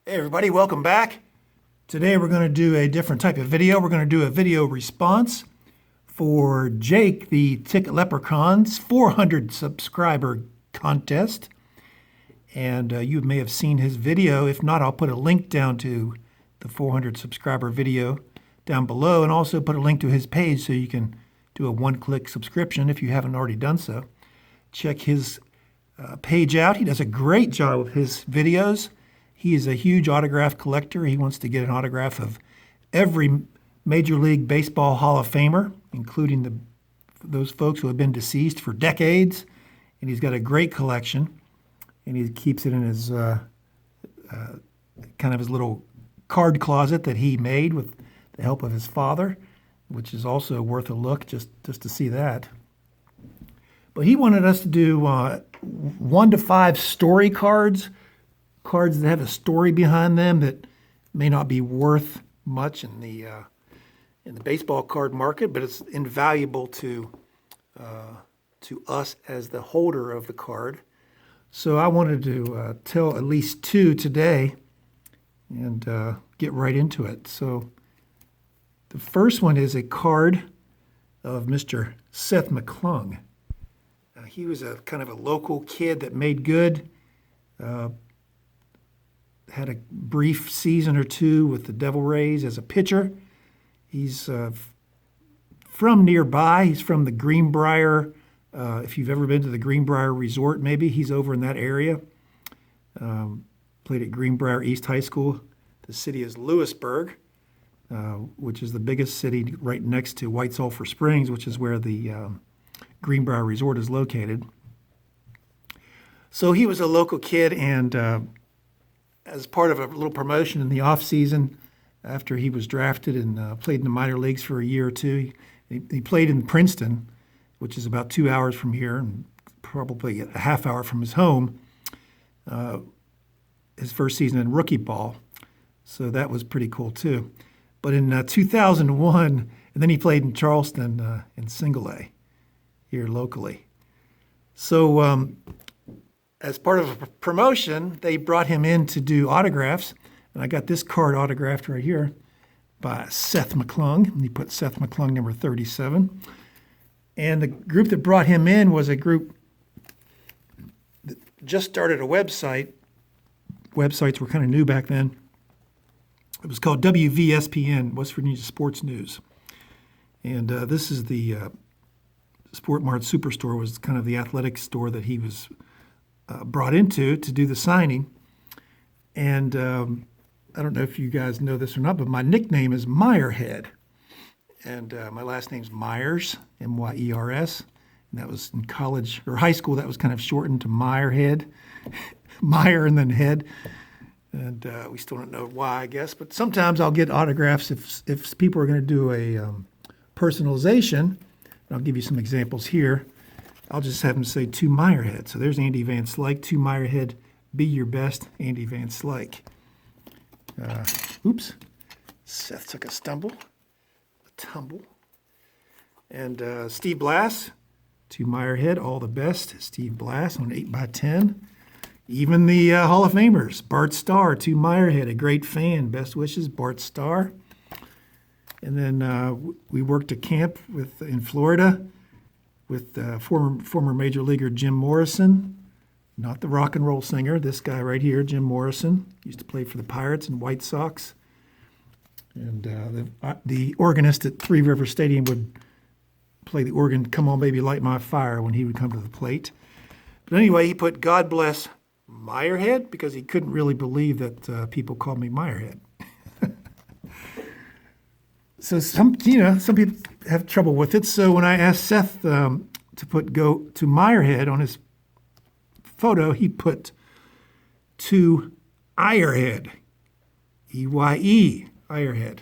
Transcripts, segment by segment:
Hey everybody, welcome back. Today we're going to do a different type of video. We're going to do a video response for Jake, the Ticket Leprechaun's 400 subscriber contest. And you may have seen his video. If not, I'll put a link down to the 400 subscriber video down below, and also put a link to his page so you can do a one-click subscription if you haven't already done so. Check his page out. He does a great job with his videos. He is a huge autograph collector. He wants to get an autograph of every Major League Baseball Hall of Famer, including those folks who have been deceased for decades. And he's got a great collection. And he keeps it in his kind of his little card closet that he made with the help of his father, which is also worth a look just to see that. But he wanted us to do 1 to 5 story cards that have a story behind them that may not be worth much in the baseball card market, but it's invaluable to us as the holder of the card. So I wanted to tell at least 2 today and get right into it. So the first one is a card of Mr. Seth McClung. He was a kind of a local kid that made good. Had a brief season or 2 with the Devil Rays as a pitcher. He's from nearby. He's from the Greenbrier. If you've ever been to the Greenbrier Resort, maybe he's over in that area. Played at Greenbrier East High School. The city is Lewisburg, which is the biggest city right next to White Sulphur Springs, which is where the Greenbrier Resort is located. So he was a local kid, and as part of a little promotion in the off season, after he was drafted and played in the minor leagues for a year or 2, he played in Princeton, which is about 2 hours from here and probably a half hour from his home, his first season in rookie ball. So that was pretty cool too. But in 2001, and then he played in Charleston in Single A here locally. So as part of a promotion, they brought him in to do autographs. And I got this card autographed right here by Seth McClung. And he put Seth McClung number 37. And the group that brought him in was a group that just started a website. Websites were kind of new back then. It was called WVSPN, West Virginia Sports News. And this is the Sport Mart Superstore, was kind of the athletic store that he was brought into to do the signing. And I don't know if you guys know this or not, but my nickname is Meyerhead. And my last name's Myers, M-Y-E-R-S. And that was in college or high school. That was kind of shortened to Meyerhead. Meyer and then head. And we still don't know why, I guess. But sometimes I'll get autographs if people are going to do a personalization. And I'll give you some examples here. I'll just have them say, to Meyerhead. So there's Andy Van Slyke, to Meyerhead, be your best, Andy Van Slyke. Oops. Seth took a tumble. And Steve Blass, to Meyerhead, all the best, Steve Blass on 8x10. Even the Hall of Famers, Bart Starr, to Meyerhead, a great fan, best wishes, Bart Starr. And then we worked a camp in Florida with former Major Leaguer Jim Morrison, not the rock and roll singer, this guy right here, Jim Morrison, used to play for the Pirates and White Sox. And the organist at Three River Stadium would play the organ, Come On Baby Light My Fire, when he would come to the plate. But anyway, he put, God bless Meyerhead, because he couldn't really believe that people called me Meyerhead. So some people have trouble with it. So when I asked Seth to put go to Meyerhead on his photo, he put to Eyerhead, E-Y-E, Eyerhead.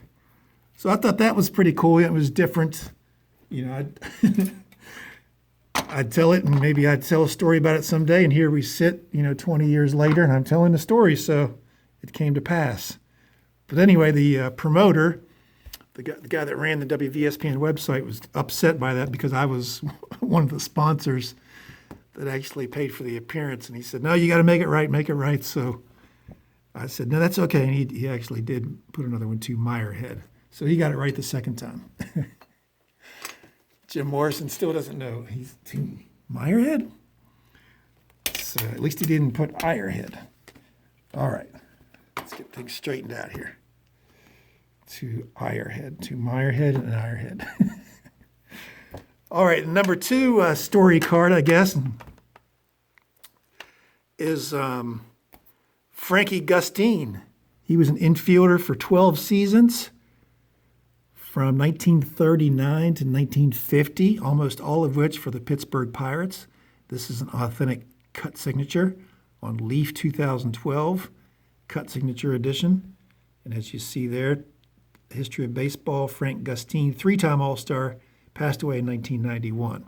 So I thought that was pretty cool. It was different. I'd tell it, and maybe I'd tell a story about it someday. And here we sit, 20 years later, and I'm telling the story. So it came to pass. But anyway, the promoter, the guy that ran the WVSPN website, was upset by that because I was one of the sponsors that actually paid for the appearance. And he said, no, you got to make it right. So I said, no, that's okay. And he actually did put another one, to Meyerhead. So he got it right the second time. Jim Morrison still doesn't know. He's to Meyerhead? So at least he didn't put Ironhead. All right. Let's get things straightened out here. To Ironhead, to Meyerhead and Ironhead. All right, number 2 story card, I guess, is Frankie Gustine. He was an infielder for 12 seasons from 1939 to 1950, almost all of which for the Pittsburgh Pirates. This is an authentic cut signature on Leaf 2012, cut signature edition. And as you see there, history of baseball, Frank Gustine, 3-time All-Star, passed away in 1991.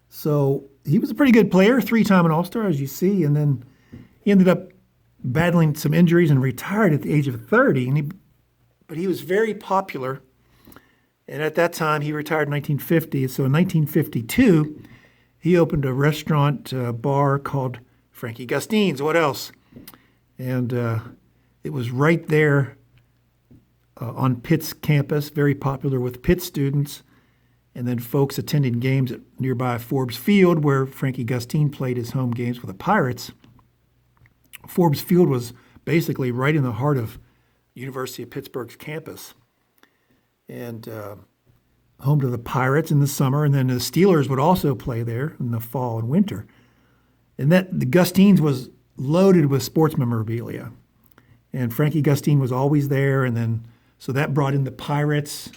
So he was a pretty good player, 3-time All-Star, as you see, and then he ended up battling some injuries and retired at the age of 30. But he was very popular, and at that time he retired in 1950. So in 1952, he opened a restaurant bar called Frankie Gustine's. What else? And it was right there on Pitt's campus, very popular with Pitt students, and then folks attending games at nearby Forbes Field, where Frankie Gustine played his home games with the Pirates. Forbes Field was basically right in the heart of University of Pittsburgh's campus, and home to the Pirates in the summer, and then the Steelers would also play there in the fall and winter. And that the Gustines was loaded with sports memorabilia, and Frankie Gustine was always there. And then so that brought in the Pirates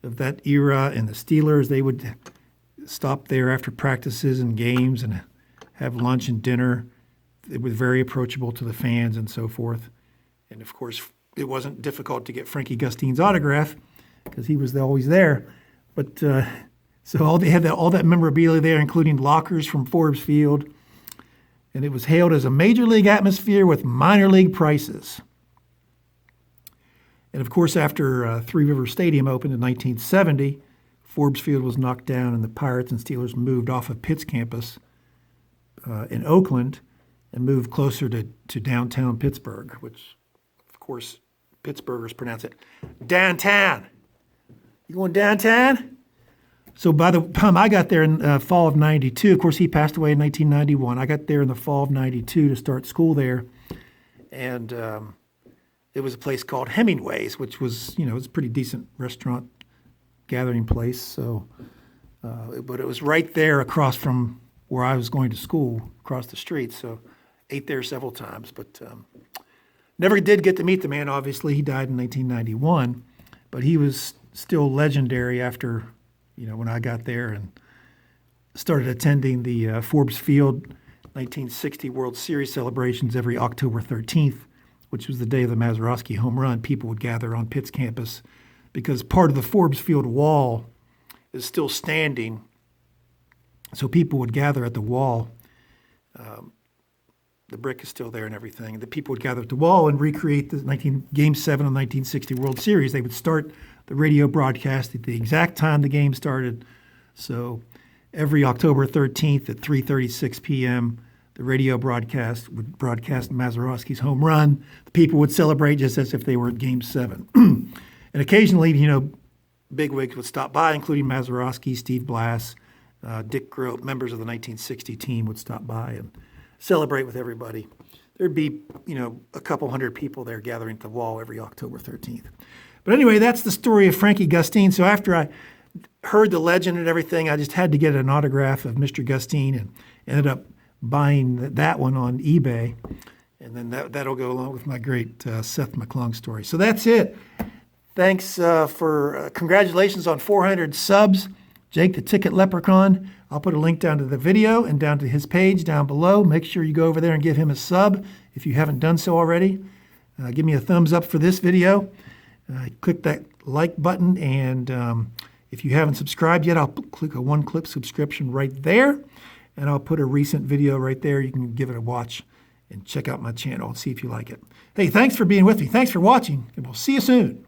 of that era, and the Steelers. They would stop there after practices and games and have lunch and dinner. It was very approachable to the fans and so forth. And of course, it wasn't difficult to get Frankie Gustine's autograph because he was always there. But so they had all that memorabilia there, including lockers from Forbes Field. And it was hailed as a major league atmosphere with minor league prices. And of course, after Three River Stadium opened in 1970, Forbes Field was knocked down and the Pirates and Steelers moved off of Pitt's campus in Oakland and moved closer to downtown Pittsburgh, which, of course, Pittsburghers pronounce it downtown. You going downtown? So by the time I got there in fall of 92, of course, he passed away in 1991. I got there in the fall of 92 to start school there. And it was a place called Hemingway's, which was, it was a pretty decent restaurant gathering place. So, but it was right there across from where I was going to school, across the street. So ate there several times, but never did get to meet the man, obviously. He died in 1991, but he was still legendary after, when I got there and started attending the Forbes Field 1960 World Series celebrations every October 13th, which was the day of the Mazeroski home run. People would gather on Pitt's campus because part of the Forbes Field wall is still standing. So people would gather at the wall. The brick is still there and everything. And the people would gather at the wall and recreate the Game 7 of the 1960 World Series. They would start the radio broadcast at the exact time the game started. So every October 13th at 3:36 p.m., the radio broadcast would broadcast Mazeroski's home run. The people would celebrate just as if they were at Game 7. And occasionally, bigwigs would stop by, including Mazeroski, Steve Blass, Dick Grote, members of the 1960 team would stop by and celebrate with everybody. There'd be, a couple hundred people there gathering at the wall every October 13th. But anyway, that's the story of Frankie Gustine. So after I heard the legend and everything, I just had to get an autograph of Mr. Gustine and ended up buying that one on eBay. And then that'll go along with my great Seth McClung story. So that's it. Thanks for congratulations on 400 subs. Jake the Ticket Leprechaun. I'll put a link down to the video and down to his page down below. Make sure you go over there and give him a sub if you haven't done so already. Give me a thumbs up for this video. Click that like button, and if you haven't subscribed yet, I'll click a one-click subscription right there, and I'll put a recent video right there. You can give it a watch and check out my channel and see if you like it. Hey, thanks for being with me. Thanks for watching, and we'll see you soon.